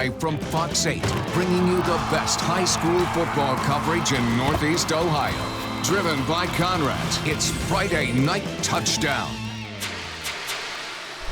live from Fox 8, bringing you the best high school football coverage in Northeast Ohio. Driven by Conrad's, it's Friday Night Touchdown.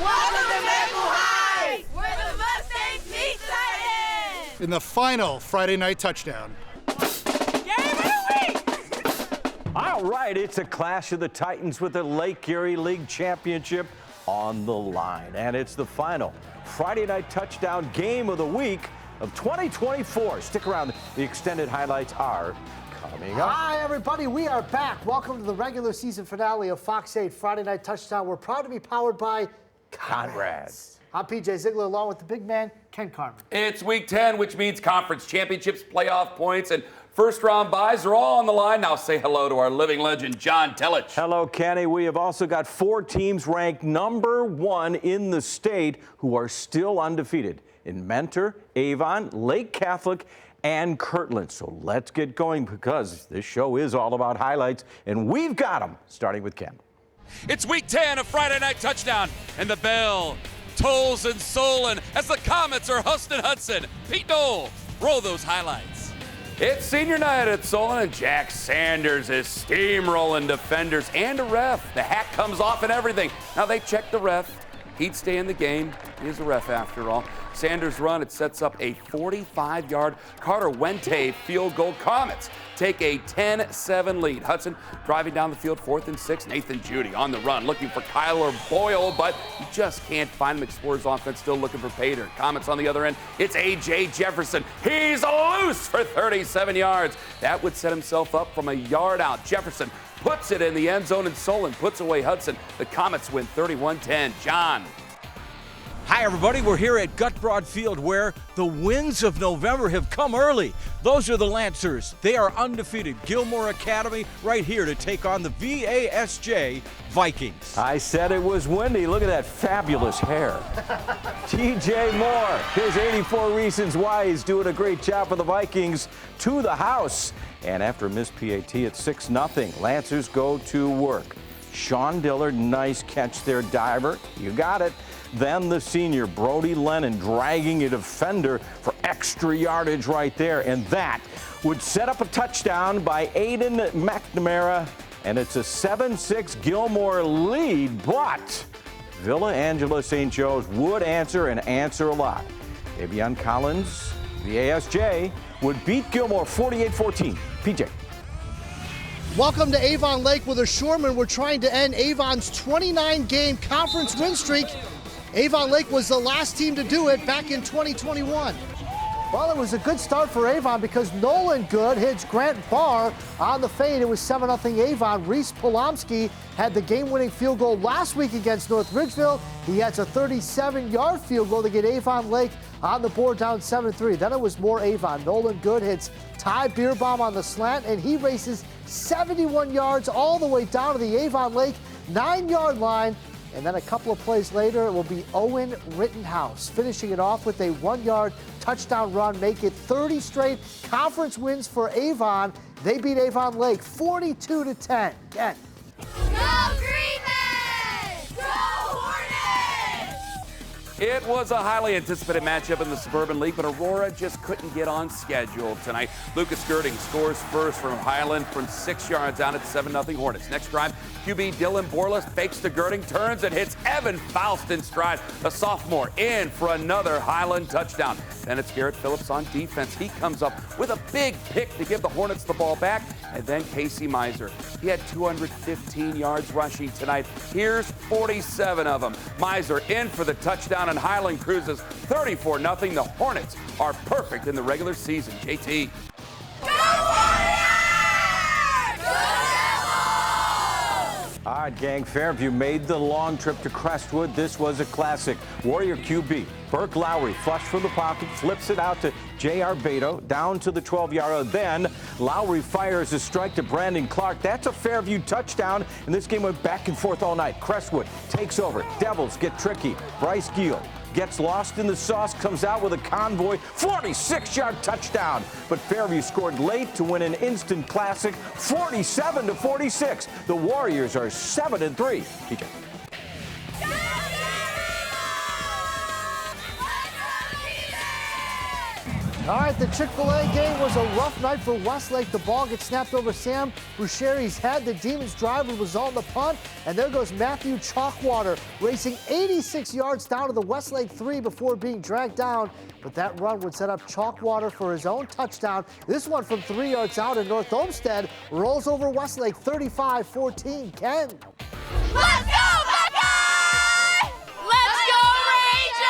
Welcome to Maple Heights, where the Mustangs meet Titans! In the final Friday Night Touchdown. Game of the week! All right, it's a clash of the Titans with the Lake Erie League Championship on the line. And it's the final Friday Night Touchdown game of the week of 2024. Stick around. The extended highlights are coming up. Hi, everybody. We are back. Welcome to the regular season finale of Fox 8 Friday Night Touchdown. We're proud to be powered by Conrad's. I'm PJ Ziegler along with the big man, Ken Carmen. It's week 10, which means conference championships, playoff points, and first-round buys are all on the line. Now say hello to our living legend, John Telich. Hello, Kenny. We have also got 4 teams ranked number 1 in the state who are still undefeated in Mentor, Avon, Lake Catholic, and Kirtland. So let's get going because this show is all about highlights, and we've got them, starting with Ken. It's week 10 of Friday Night Touchdown, and the bell tolls in Solon as the Comets are hosting Hudson. Pete Knoll, roll those highlights. It's senior night at Solon, and Jack Sanders is steamrolling defenders and a ref. The hat comes off and everything. Now they check the ref. He'd stay in the game. He is a ref after all. Sanders' run, it sets up a 45-yard Carter Wente field goal. Comets take a 10-7 lead. Hudson driving down the field, 4th and 6. Nathan Judy on the run, looking for Kyler Boyle, but you just can't find him. Explorers offense still looking for Pater. Comets on the other end. It's A.J. Jefferson. He's loose for 37 yards. That would set himself up from a yard out. Jefferson puts it in the end zone, and Solon puts away Hudson. The Comets win 31-10. John. Hi, everybody. We're here at Gut Broad Field where the wins of November have come early. Those are the Lancers. They are undefeated. Gilmore Academy right here to take on the VASJ Vikings. I said it was windy. Look at that fabulous hair. TJ Moore, here's 84 reasons why he's doing a great job for the Vikings to the house. And after a missed PAT at 6-0, Lancers go to work. Sean Dillard, nice catch there, diver. You got it. Then the senior, Brody Lennon, dragging a defender for extra yardage right there. And that would set up a touchdown by Aiden McNamara. And it's a 7-6 Gilmore lead. But Villa Angela St. Joe's would answer and answer a lot. Avion Collins, the ASJ, would beat Gilmore 48-14. PJ. Welcome to Avon Lake with a Shoreman. We're trying to end Avon's 29-game conference win streak. Avon Lake was the last team to do it back in 2021. Well, it was a good start for Avon because Nolan Good hits Grant Barr on the fade. It was 7-0 Avon. Reese Polomsky had the game-winning field goal last week against North Ridgeville. He has a 37-yard field goal to get Avon Lake on the board down 7-3. Then it was more Avon. Nolan Good hits Ty Beerbaum on the slant, and he races 71 yards all the way down to the Avon Lake 9-yard line. And then a couple of plays later, it will be Owen Rittenhouse finishing it off with a 1-yard touchdown run, make it 30 straight conference wins for Avon. They beat Avon Lake 42-10. Ken. Go Green Men! Go Hornets! It was a highly anticipated matchup in the Suburban League, but Aurora just couldn't get on schedule tonight. Lucas Girding scores first from Highland from 6 yards out at 7-0 Hornets. Next drive, QB Dylan Borlas fakes to Girding, turns and hits Evan Faust in stride. The sophomore in for another Highland touchdown. Then it's Garrett Phillips on defense. He comes up with a big pick to give the Hornets the ball back. And then Casey Miser. He had 215 yards rushing tonight. Here's 47 of them. Miser in for the touchdown, and Highland cruises 34-0. The Hornets are perfect in the regular season. JT. Go Warriors! Go All right, gang, Fairview made the long trip to Crestwood. This was a classic. Warrior QB, Burke Lowry, flush from the pocket, flips it out to J.R. Beto, down to the 12-yarder. Then Lowry fires a strike to Brandon Clark. That's a Fairview touchdown, and this game went back and forth all night. Crestwood takes over. Devils get tricky. Bryce Giel gets lost in the sauce, comes out with a convoy, 46-yard touchdown. But Fairview scored late to win an instant classic, 47-46. The Warriors are 7-3. PJ. All right, the Chick-fil-A game was a rough night for Westlake. The ball gets snapped over Sam Boucherie's head. The Demons drive would result in the punt, and there goes Matthew Chalkwater racing 86 yards down to the Westlake 3 before being dragged down. But that run would set up Chalkwater for his own touchdown. This one from 3 yards out in North Olmsted rolls over Westlake 35-14. Ken. Let's go, Buckeye! Let's go, Rangers!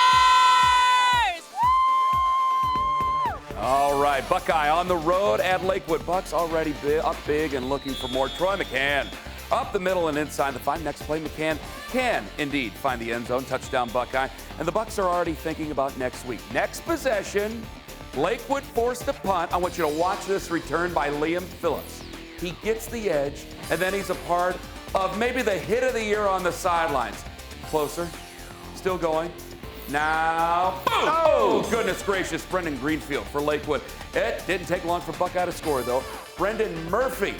All right, Buckeye on the road at Lakewood. Bucks already up big and looking for more. Troy McCann up the middle and inside the 5. Next play, McCann can indeed find the end zone. Touchdown, Buckeye. And the Bucks are already thinking about next week. Next possession, Lakewood forced a punt. I want you to watch this return by Liam Phillips. He gets the edge, and then he's a part of maybe the hit of the year on the sidelines. Closer, still going. Now, boom! Oh, goodness gracious, Brendan Greenfield for Lakewood. It didn't take long for Buckeye to score, though. Brendan Murphy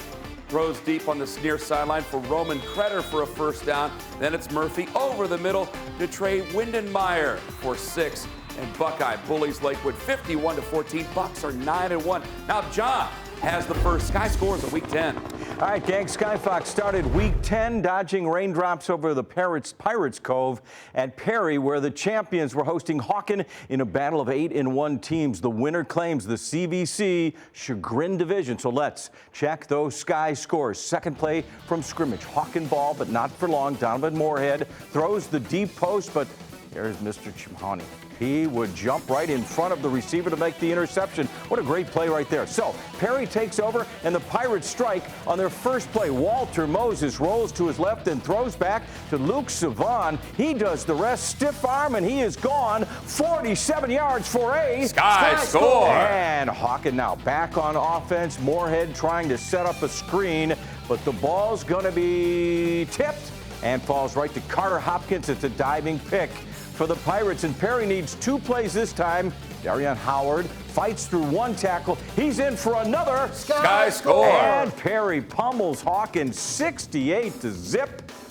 throws deep on the near sideline for Roman Kretter for a first down. Then it's Murphy over the middle to Trey Windenmeyer for 6. And Buckeye bullies Lakewood 51-14. Bucks are 9-1. Now John has the first Sky Scores of Week 10. All right, gang, Skyfox started Week 10 dodging raindrops over the Pirates Cove at Perry, where the champions were hosting Hawken in a battle of 8-1 teams. The winner claims the CVC Chagrin Division. So let's check those Sky Scores. Second play from scrimmage. Hawken ball, but not for long. Donovan Moorhead throws the deep post, but there's Mr. Chimhani. He would jump right in front of the receiver to make the interception. What a great play right there. So Perry takes over, and the Pirates strike on their first play. Walter Moses rolls to his left and throws back to Luke Savon. He does the rest. Stiff arm, and he is gone. 47 yards for a Sky Score. And Hawken now back on offense. Moorhead trying to set up a screen, but the ball's going to be tipped and falls right to Carter Hopkins. It's a diving pick for the Pirates, and Perry needs 2 plays this time. Darian Howard fights through 1 tackle. He's in for another Sky Score. And Perry pummels Hawkins 68-0.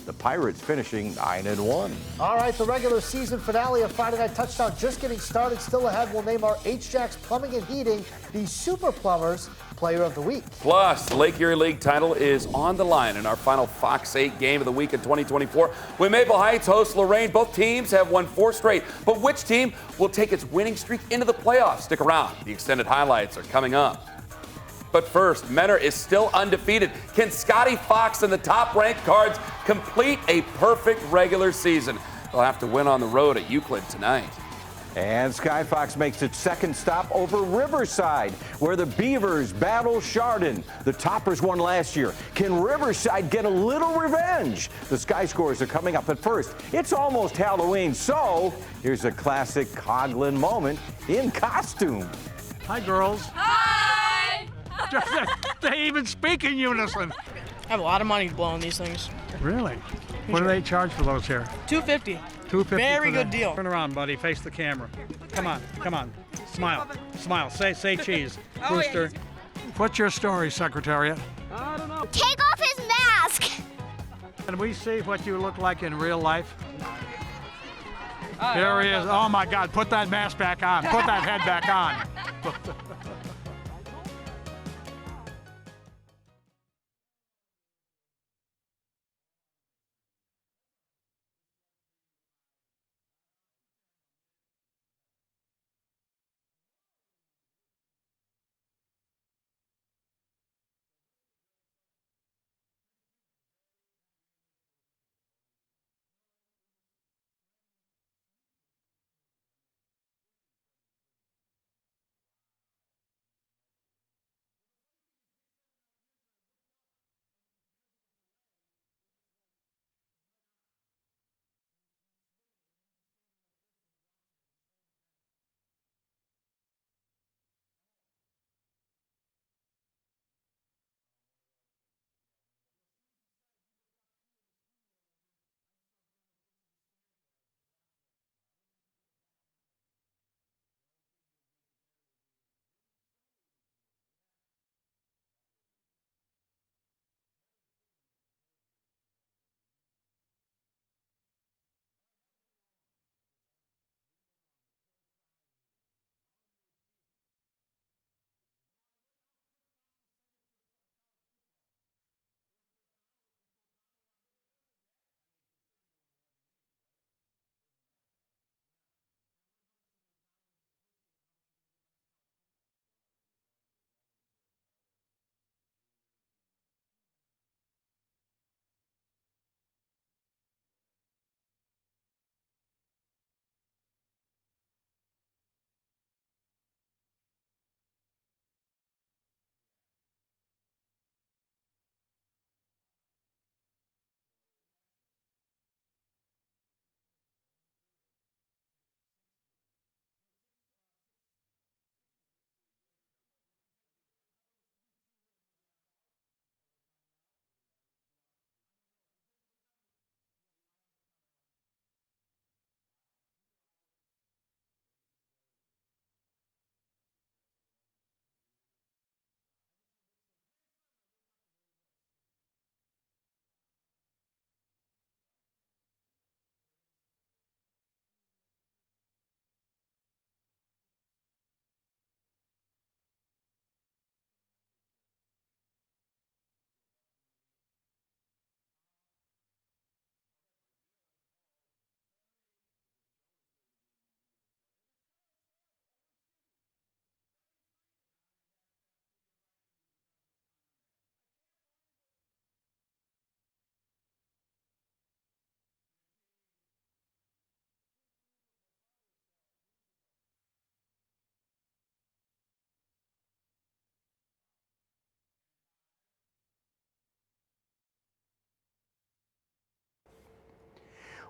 The Pirates finishing 9-1. All right, the regular season finale of Friday Night Touchdown just getting started. Still ahead, we'll name our H-Jacks Plumbing and Heating the Super Plumbers Player of the Week. Plus, the Lake Erie League title is on the line in our final Fox 8 game of the week in 2024. When Maple Heights hosts Lorraine, both teams have won 4 straight. But which team will take its winning streak into the playoffs? Stick around. The extended highlights are coming up. But first, Menor is still undefeated. Can Scotty Fox and the top-ranked Cards complete a perfect regular season? They'll have to win on the road at Euclid tonight. And Skyfox makes its second stop over Riverside, where the Beavers battle Chardon. The Toppers won last year. Can Riverside get a little revenge? The Sky Scores are coming up. But first, it's almost Halloween, so here's a classic Coughlin moment in costume. Hi, girls. Hi! They even speak in unison. I have a lot of money to blow on these things. Really? What do they charge for those here? $250. $250. Very for good them. deal. Turn around, buddy. Face the camera. Come on. Come on. Smile. Smile. Say cheese. Oh, Booster. What's your story, Secretariat? Take off his mask! Can we see what you look like in real life? There he is. Oh, my God. Put that mask back on. Put that head back on.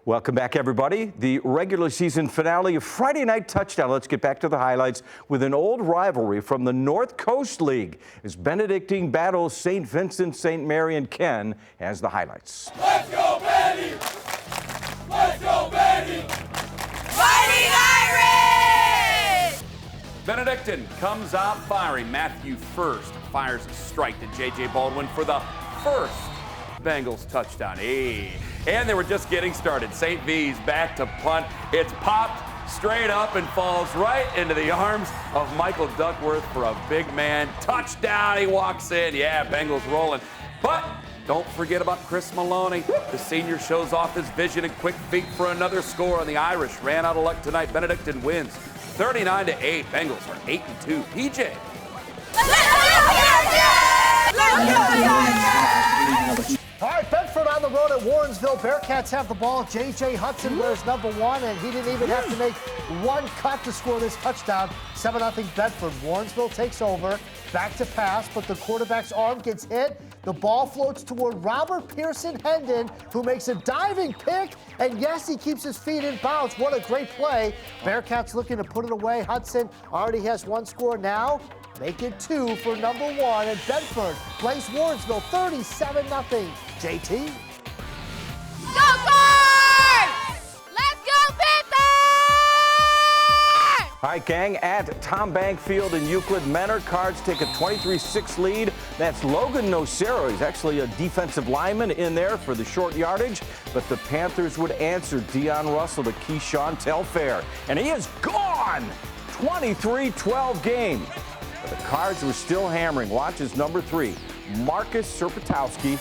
Welcome back, everybody. The regular season finale of Friday Night Touchdown. Let's get back to the highlights with an old rivalry from the North Coast League as Benedictine battles St. Vincent, St. Mary, and Ken has the highlights. Let's go, Benny! Let's go, Benny! Fighting Irish! Benedictine comes out firing. Matthew First fires a strike to J.J. Baldwin for the first Bengals touchdown. Hey. And they were just getting started. St. V's back to punt. It's popped straight up and falls right into the arms of Michael Duckworth for a big man. Touchdown, he walks in. Yeah, Bengals rolling. But don't forget about Chris Maloney. The senior shows off his vision and quick feet for another score, and the Irish ran out of luck tonight. Benedictine wins 39-8. Bengals are 8-2. PJ. All right, Bedford on the road at Warrensville. Bearcats have the ball. J.J. Hudson wears number 1, and he didn't even have to make one cut to score this touchdown. 7-0 Bedford. Warrensville takes over. Back to pass, but the quarterback's arm gets hit. The ball floats toward Robert Pearson Hendon, who makes a diving pick. And yes, he keeps his feet in bounds. What a great play. Bearcats looking to put it away. Hudson already has one score now. Make it 2 for number 1, and Bedford plays Warrensville 37-0. JT. Go, Cards! Let's go, Panthers! All right, gang, at Tom Bank Field in Euclid, Menor Cards take a 23-6 lead. That's Logan Nocero. He's actually a defensive lineman in there for the short yardage, but the Panthers would answer Dion Russell to Keyshawn Telfair, and he is gone. 23-12 game. But the Cards were still hammering. Watch as number 3, Marcus Serpatowski.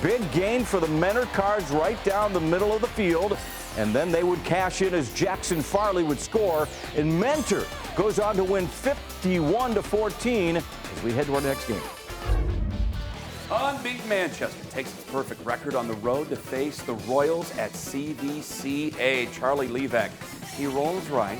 Big gain for the Menor Cards right down the middle of the field. And then they would cash in as Jackson Farley would score. And Mentor goes on to win 51-14 as we head to our next game. Unbeaten Manchester takes its perfect record on the road to face the Royals at CVCA. Charlie Levac, he rolls right,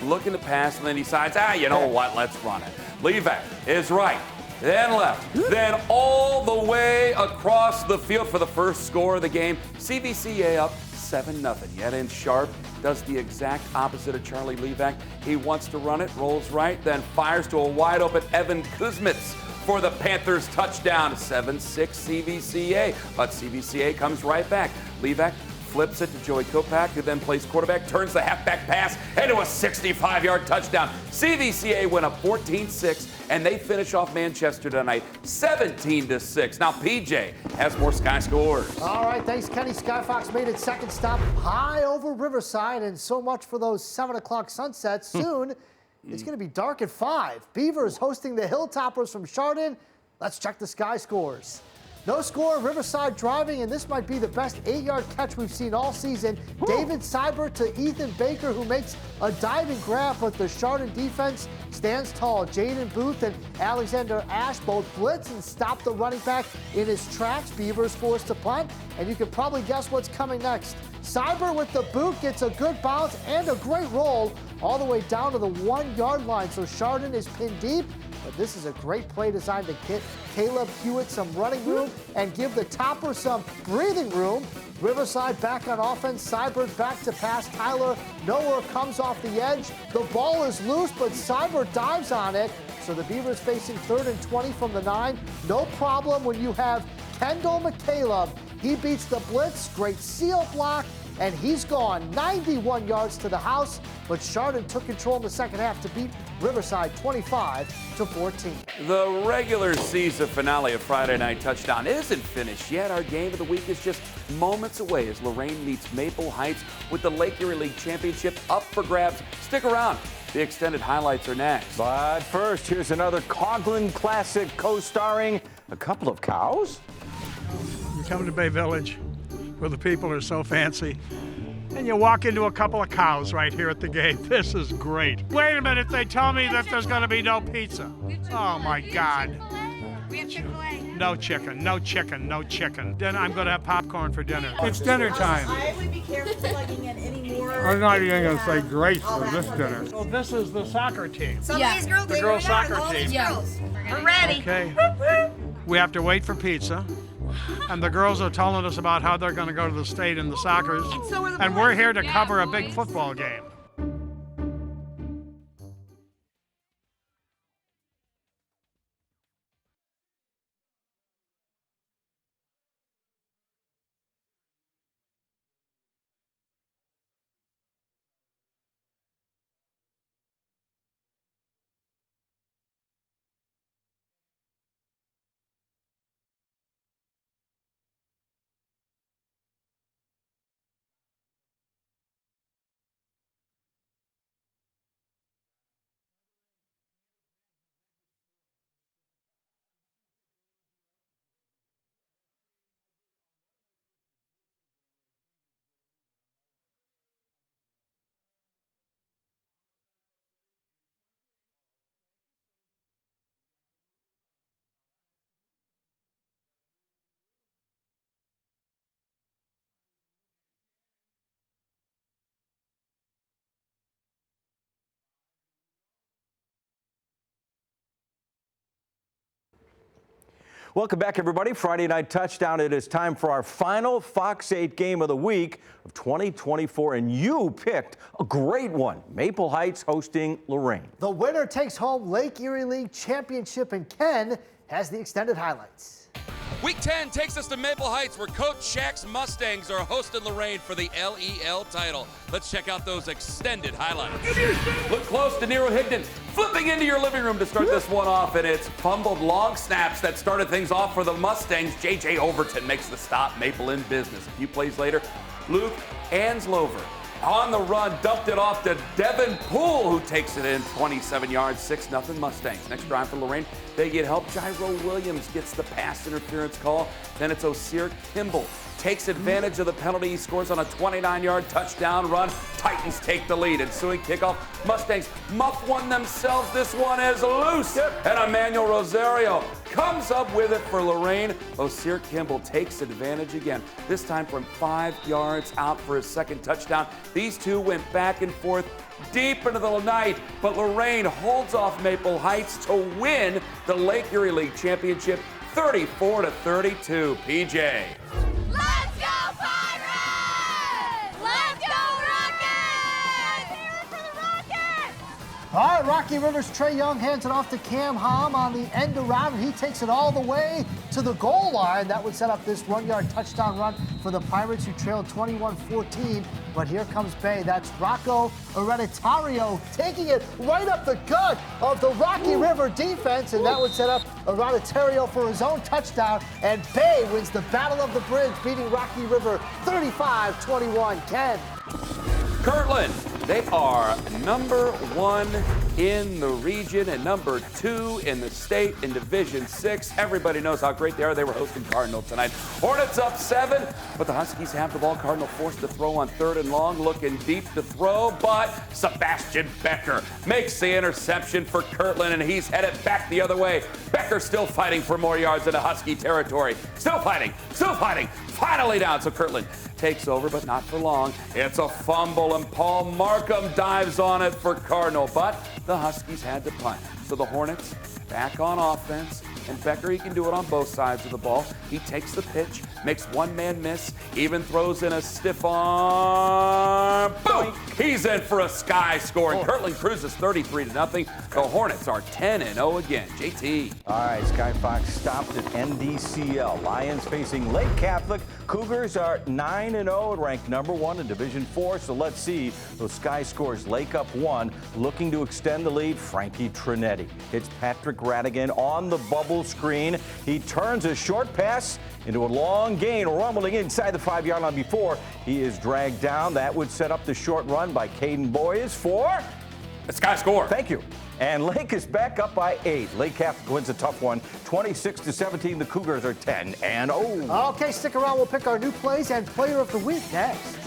looking to pass, and then decides, you know what, let's run it. Levac is right, then left, then all the way across the field for the first score of the game. CVCA up 7-0. Yet in Sharp does the exact opposite of Charlie Levac. He wants to run it, rolls right, then fires to a wide open Evan Kuzmitz for the Panthers touchdown. 7-6 CVCA, but CVCA comes right back. Levac flips it to Joey Kopak, who then plays quarterback, turns the halfback pass into a 65-yard touchdown. CVCA went up 14-6, and they finish off Manchester tonight 17-6. Now PJ has more Sky scores. All right, thanks, Kenny. Skyfox made its second stop high over Riverside, and so much for those 7 o'clock sunsets. Soon, it's going to be dark at 5. Beavers hosting the Hilltoppers from Chardon. Let's check the Sky scores. No score, Riverside driving, and this might be the best 8-yard catch we've seen all season. Woo. David Seibert to Ethan Baker, who makes a diving grab, but the Chardon defense stands tall. Jaden Booth and Alexander Ash both blitz and stop the running back in his tracks. Beavers forced to punt, and you can probably guess what's coming next. Seibert with the boot gets a good bounce and a great roll all the way down to the 1-yard line. So Chardon is pinned deep, but this is a great play designed to get Caleb Hewitt some running room and give the Topper some breathing room. Riverside back on offense. Seibert back to pass. Tyler nowhere comes off the edge. The ball is loose, but Seibert dives on it. So the Beavers facing 3rd and 20 from the 9. No problem when you have Kendall McCaleb. He beats the blitz. Great seal block. And he's gone 91 yards to the house, but Chardon took control in the second half to beat Riverside 25-14. The regular season finale of Friday Night Touchdown isn't finished yet. Our game of the week is just moments away as Lorraine meets Maple Heights with the Lake Erie League Championship up for grabs. Stick around. The extended highlights are next. But first, here's another Coghlan classic co-starring a couple of cows. You come to Bay Village, where the people are so fancy, and you walk into a couple of cows right here at the gate. This is great. Wait a minute, they tell me that there's going to be no pizza. Oh my God. We have Chick-fil-A. No chicken, no chicken, no chicken. Then I'm going to have popcorn for dinner. It's dinner time. I would be careful plugging in any more. I'm not even going to say grace for this dinner. So this is the soccer team. Some of these girls, the girls' soccer team. We're ready. Okay. We have to wait for pizza. And the girls are telling us about how they're going to go to the state in the soccers. And so are the And boys. we're here to Yeah, cover a boys. big football game. Welcome back, everybody. Friday Night Touchdown. It is time for our final Fox 8 game of the week of 2024, and you picked a great one. Maple Heights hosting Lorain. The winner takes home Lake Erie League Championship, and Ken has the extended highlights. Week 10 takes us to Maple Heights, where Coach Shaq's Mustangs are hosting Lorain for the LEL title. Let's check out those extended highlights. Look close to Nero Higdon flipping into your living room to start this one off, and it's fumbled long snaps that started things off for the Mustangs. J.J. Overton makes the stop. Maple in business. A few plays later, Luke Anslover on the run, dumped it off to Devin Poole, who takes it in 27 yards, 6-0 Mustangs. Next drive for Lorain, they get help. Jairo Williams gets the pass interference call. Then it's Osir Kimball. Takes advantage of the penalty. He scores on a 29-yard touchdown run. Titans take the lead. Ensuing kickoff, Mustangs muff one themselves. This one is loose. And Emmanuel Rosario comes up with it for Lorain. Osir Kimball takes advantage again, this time from 5 yards out for his second touchdown. These two went back and forth deep into the night, but Lorain holds off Maple Heights to win the Lake Erie League Championship 34-32. PJ. Let's go Pirates! Let's go Rockets! Hear it for the Rockets! All right, Rocky Rivers Trey Young hands it off to Cam Hom on the end around, and he takes it all the way to the goal line. That would set up this 1-yard touchdown run for the Pirates, who trailed 21-14. But here comes Bay. That's Rocco Hereditario taking it right up the gut of the Rocky River defense, and that would set up Hereditario for his own touchdown. And Bay wins the Battle of the Bridge, beating Rocky River 35-21. Ken. Kirtland, they are number 1 in the region and number 2 in the state in Division 6. Everybody knows how great they are. They were hosting Cardinal tonight. Hornets up 7, but the Huskies have the ball. Cardinal forced to throw on 3rd and long, looking deep to throw, but Sebastian Becker makes the interception for Kirtland, and he's headed back the other way. Becker still fighting for more yards in the Husky territory. Still fighting, finally down. So Kirtland takes over, but not for long. It's a fumble, and Paul Markham dives on it for Cardinal, but the Huskies had to punt. So the Hornets back on offense, and Becker, he can do it on both sides of the ball. He takes the pitch, makes one man miss, even throws in a stiff arm. Boom! He's in for a sky score, and Kirtland cruises 33-0. The Hornets are 10-0 again. JT. All right, Sky Fox stopped at NDCL. Lions facing Lake Catholic. Cougars are 9-0 and ranked number 1 in Division 4. So let's see those Sky scores. Lake up 1, looking to extend the lead. Frankie Trinetti hits Patrick Radigan on the bubble screen. He turns a short pass into a long gain, rumbling inside the 5-yard line before he is dragged down. That would set up the short run by Caden Boyes for the Sky score. Thank you. And Lake is back up by 8. Lake Catholic wins a tough one, 26-17. The Cougars are 10-0. Okay, stick around. We'll pick our new plays and player of the week next.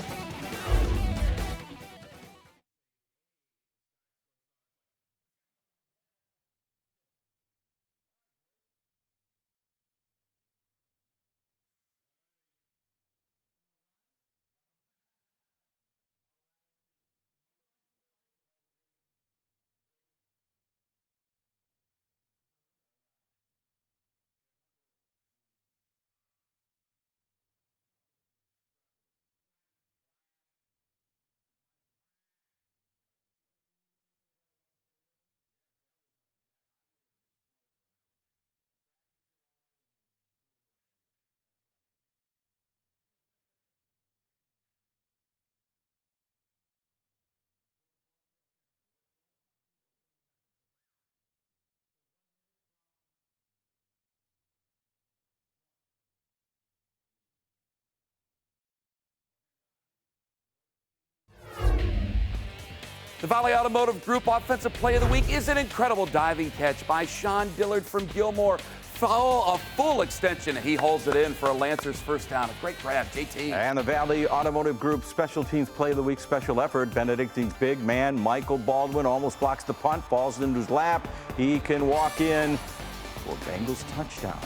The Valley Automotive Group Offensive Play of the Week is an incredible diving catch by Sean Dillard from Gilmore. A full extension. He holds it in for a Lancers first down. A great grab, JT. And the Valley Automotive Group Special Teams Play of the Week special effort. Benedictine's big man, Michael Baldwin, almost blocks the punt, falls into his lap. He can walk in for Bengals touchdown.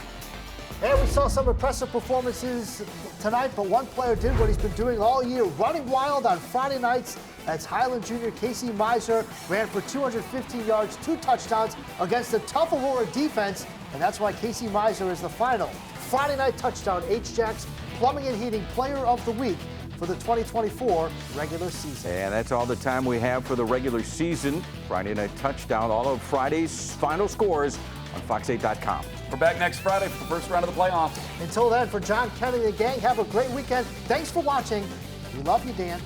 And we saw some impressive performances tonight, but one player did what he's been doing all year, running wild on Friday nights. That's Highland junior Casey Miser, ran for 215 yards, 2 touchdowns against a tough Aurora defense, and that's why Casey Miser is the final Friday night touchdown HJAC's Plumbing and Heating Player of the Week for the 2024 regular season. And that's all the time we have for the regular season. Friday night touchdown, all of Friday's final scores on Fox8.com. We're back next Friday for the first round of the playoffs. Until then, for John Kenny and the gang, have a great weekend. Thanks for watching. We love you, Dan.